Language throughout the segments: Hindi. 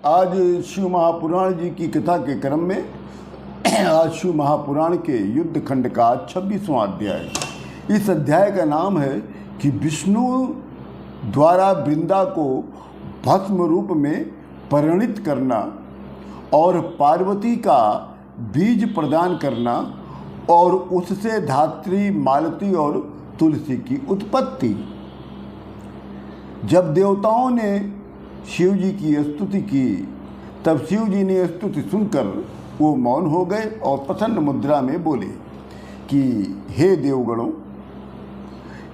आज शिव महापुराण जी की कथा के क्रम में आज शिव महापुराण के युद्ध खंड का 26वां अध्याय। इस अध्याय का नाम है कि विष्णु द्वारा वृंदा को भस्म रूप में परिणित करना और पार्वती का बीज प्रदान करना और उससे धात्री, मालती और तुलसी की उत्पत्ति। जब देवताओं ने शिव जी की स्तुति की तब शिव जी ने स्तुति सुनकर वो मौन हो गए और प्रसन्न मुद्रा में बोले कि हे देवगणों,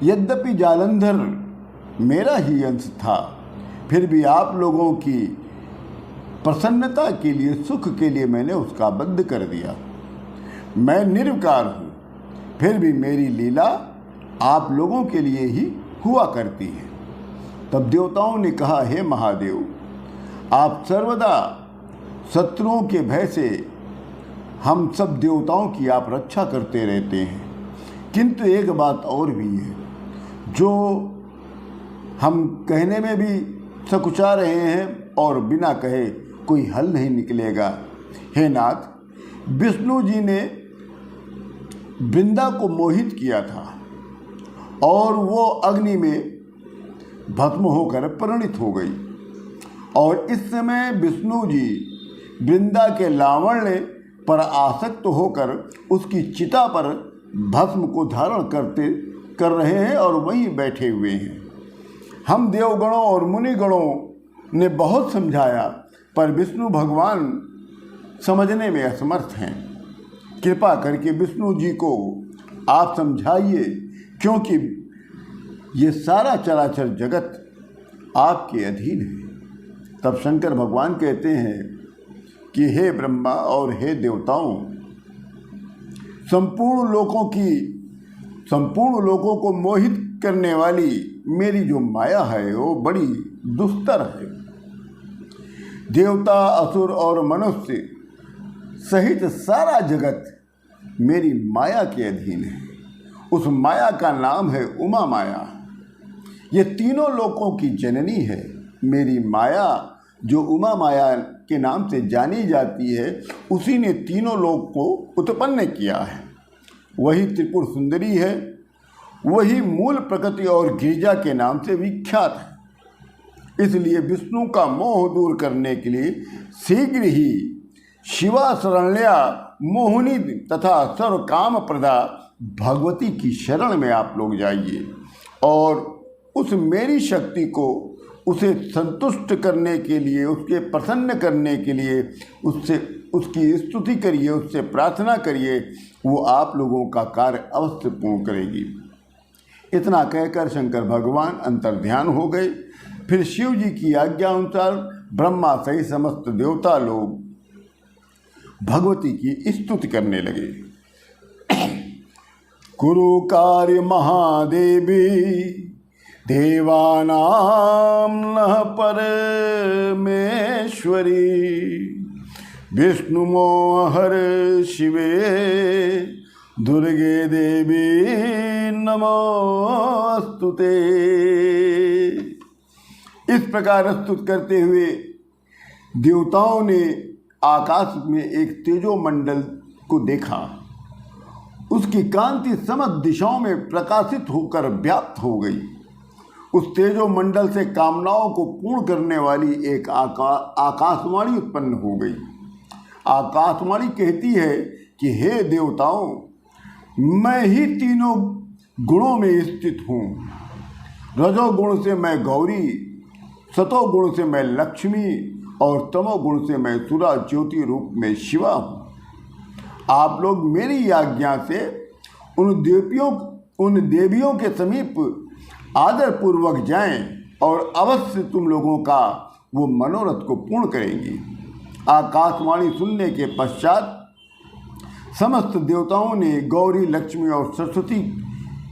यद्यपि जालंधर मेरा ही अंश था, फिर भी आप लोगों की प्रसन्नता के लिए, सुख के लिए मैंने उसका वध कर दिया। मैं निर्विकार हूँ, फिर भी मेरी लीला आप लोगों के लिए ही हुआ करती है। तब देवताओं ने कहा, हे महादेव, आप सर्वदा शत्रुओं के भय से हम सब देवताओं की आप रक्षा करते रहते हैं, किंतु एक बात और भी है जो हम कहने में भी सकुचा रहे हैं और बिना कहे कोई हल नहीं निकलेगा। हे नाथ, विष्णु जी ने वृंदा को मोहित किया था और वो अग्नि में भस्म होकर परिणित हो गई और इस समय विष्णु जी वृंदा के लावण्य पर आसक्त होकर उसकी चिता पर भस्म को धारण कर रहे हैं और वहीं बैठे हुए हैं। हम देवगणों और मुनिगणों ने बहुत समझाया, पर विष्णु भगवान समझने में असमर्थ हैं। कृपा करके विष्णु जी को आप समझाइए, क्योंकि ये सारा चराचर जगत आपके अधीन है। तब शंकर भगवान कहते हैं कि हे ब्रह्मा और हे देवताओं, संपूर्ण लोकों को मोहित करने वाली मेरी जो माया है वो बड़ी दुस्तर है। देवता, असुर और मनुष्य सहित सारा जगत मेरी माया के अधीन है। उस माया का नाम है उमा माया। ये तीनों लोकों की जननी है। मेरी माया जो उमा माया के नाम से जानी जाती है, उसी ने तीनों लोक को उत्पन्न किया है। वही त्रिपुर सुंदरी है, वही मूल प्रकृति और गिरिजा के नाम से विख्यात है। इसलिए विष्णु का मोह दूर करने के लिए शीघ्र ही शिवा शरण्या मोहिनी तथा सर्व काम प्रदा भगवती की शरण में आप लोग जाइए और उस मेरी शक्ति को उसे संतुष्ट करने के लिए, उसके प्रसन्न करने के लिए उसकी स्तुति करिए, उससे प्रार्थना करिए। वो आप लोगों का कार्य अवश्य पूर्ण करेगी। इतना कहकर शंकर भगवान अंतर्ध्यान हो गए। फिर शिव जी की आज्ञा अनुसार ब्रह्मा सहित समस्त देवता लोग भगवती की स्तुति करने लगे। कुरु कार्य महादेवी देवानां नः परमेश्वरी विष्णुमोहर शिवे दुर्गे देवी नमोस्तुते। इस प्रकार स्तुत करते हुए देवताओं ने आकाश में एक तेजोमंडल को देखा। उसकी कांति समस्त दिशाओं में प्रकाशित होकर व्याप्त हो गई। उस तेजोमंडल से कामनाओं को पूर्ण करने वाली एक आकाशवाणी उत्पन्न हो गई। आकाशवाणी कहती है कि हे देवताओं, मैं ही तीनों गुणों में स्थित हूँ। रजोगुण से मैं गौरी, सतोगुण से मैं लक्ष्मी और तमोगुण से मैं सुरा ज्योति रूप में शिवा हूँ। आप लोग मेरी आज्ञा से उन देवियों के समीप आदर पूर्वक जाएं और अवश्य तुम लोगों का वो मनोरथ को पूर्ण करेंगी। आकाशवाणी सुनने के पश्चात समस्त देवताओं ने गौरी, लक्ष्मी और सरस्वती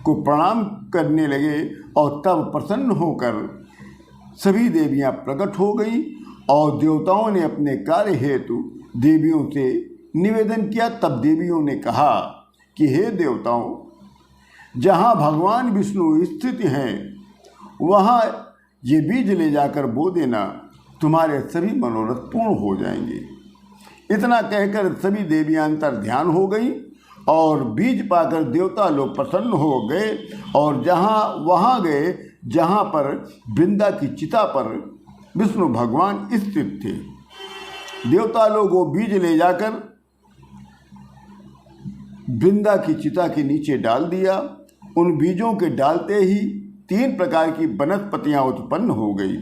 को प्रणाम करने लगे और तब प्रसन्न होकर सभी देवियां प्रकट हो गई और देवताओं ने अपने कार्य हेतु देवियों से निवेदन किया। तब देवियों ने कहा कि हे देवताओं, जहाँ भगवान विष्णु स्थित हैं वहाँ ये बीज ले जाकर बो देना, तुम्हारे सभी मनोरथ पूर्ण हो जाएंगे। इतना कहकर सभी देवियां अंतर ध्यान हो गई और बीज पाकर देवता लोग प्रसन्न हो गए और वहाँ गए जहाँ पर वृंदा की चिता पर विष्णु भगवान स्थित थे। देवता लोग वो बीज ले जाकर वृंदा की चिता के नीचे डाल दिया। उन बीजों के डालते ही 3 प्रकार की वनस्पतियाँ उत्पन्न हो गई।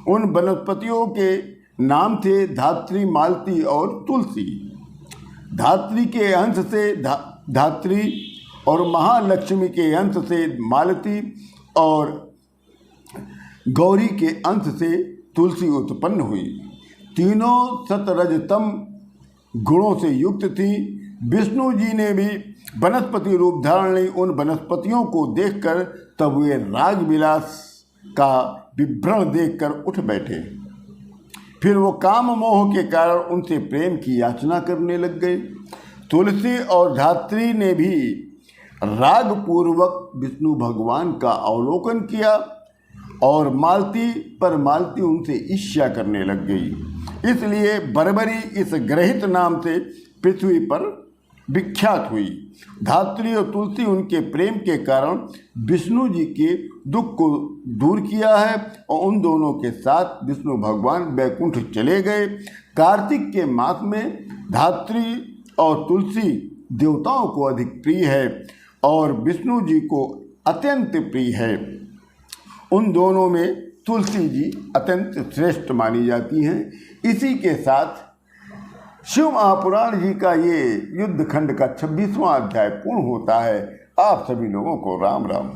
उन वनस्पतियों के नाम थे धात्री, मालती और तुलसी। धात्री के अंश से धात्री और महालक्ष्मी के अंश से मालती और गौरी के अंश से तुलसी उत्पन्न हुई। तीनों सतरजतम गुणों से युक्त थी। विष्णु जी ने भी वनस्पति रूप धारण ली। उन वनस्पतियों को देखकर तब वे राग विलास का विभ्रम देखकर उठ बैठे। फिर वो काम मोह के कारण उनसे प्रेम की याचना करने लग गए। तुलसी और धात्री ने भी राग पूर्वक विष्णु भगवान का अवलोकन किया और मालती उनसे ईर्ष्या करने लग गई। इसलिए बर्बरी इस ग्रहित नाम से पृथ्वी पर विख्यात हुई। धात्री और तुलसी उनके प्रेम के कारण विष्णु जी के दुख को दूर किया है और उन दोनों के साथ विष्णु भगवान वैकुंठ चले गए। कार्तिक के मास में धात्री और तुलसी देवताओं को अधिक प्रिय है और विष्णु जी को अत्यंत प्रिय है। उन दोनों में तुलसी जी अत्यंत श्रेष्ठ मानी जाती हैं। इसी के साथ शिव महापुराण जी का ये युद्ध खंड का 26वां अध्याय पूर्ण होता है। आप सभी लोगों को राम राम।